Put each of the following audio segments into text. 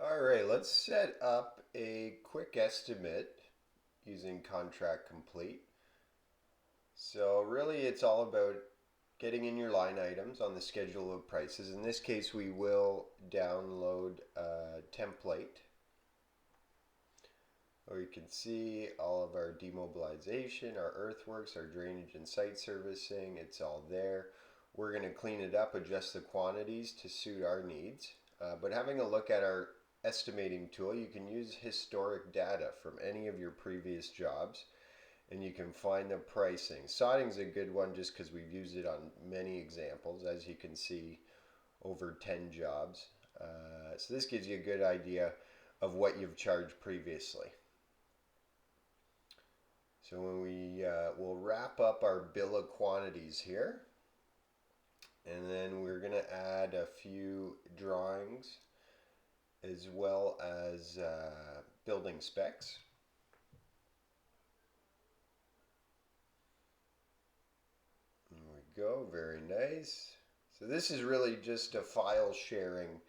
All right, let's set up a quick estimate using Contract Complete. So really it's all about getting in your line items on the schedule of prices. In this case, we will download a template where you can see all of our demobilization, our earthworks, our drainage and site servicing. It's all there. We're going to clean it up, adjust the quantities to suit our needs. But having a look at our estimating tool, you can use historic data from any of your previous jobs and you can find the pricing. Sodding's a good one just because we've used it on many examples, as you can see, over 10 jobs. So this gives you a good idea of what you've charged previously. So when we'll wrap up our bill of quantities here, and then we're going to add a few drawings as well as building specs. There we go, very nice. So this is really just a file sharing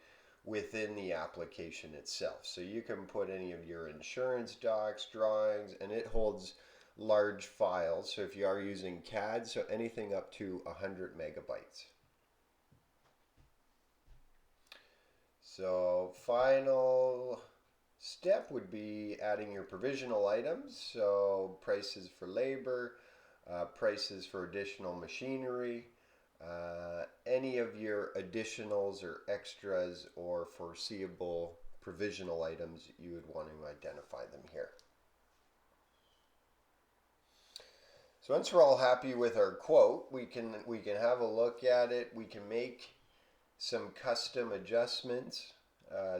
within the application itself. So you can put any of your insurance docs, drawings, and it holds large files. So if you are using CAD, so anything up to 100 megabytes. So final step would be adding your provisional items. So prices for labor, prices for additional machinery, any of your additionals or extras or foreseeable provisional items, you would want to identify them here. So once we're all happy with our quote, we can have a look at it. We can make some custom adjustments.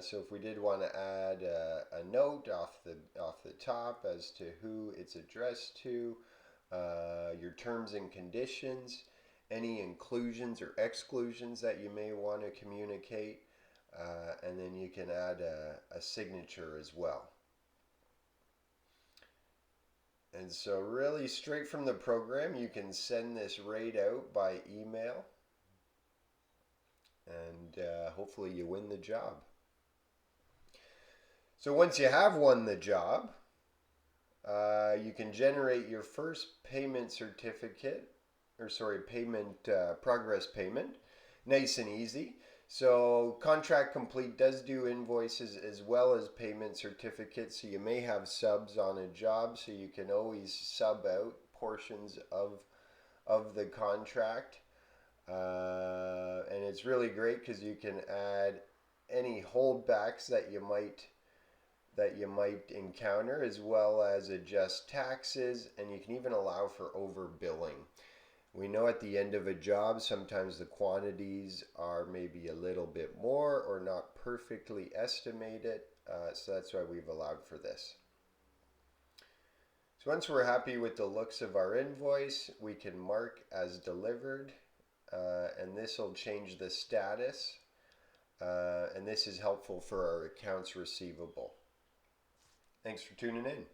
So if we did want to add a note off the top as to who it's addressed to, your terms and conditions, any inclusions or exclusions that you may want to communicate, and then you can add a signature as well. And so really straight from the program, you can send this right out by email, and hopefully you win the job. So once you have won the job, you can generate your first payment certificate, payment progress payment, nice and easy. So Contract Complete does do invoices as well as payment certificates. So you may have subs on a job, so you can always sub out portions of the contract. And it's really great because you can add any holdbacks that you might encounter, as well as adjust taxes, and you can even allow for overbilling. We know at the end of a job, sometimes the quantities are maybe a little bit more or not perfectly estimated, so that's why we've allowed for this. So once we're happy with the looks of our invoice, we can mark as delivered, and this will change the status, and this is helpful for our accounts receivable. Thanks for tuning in.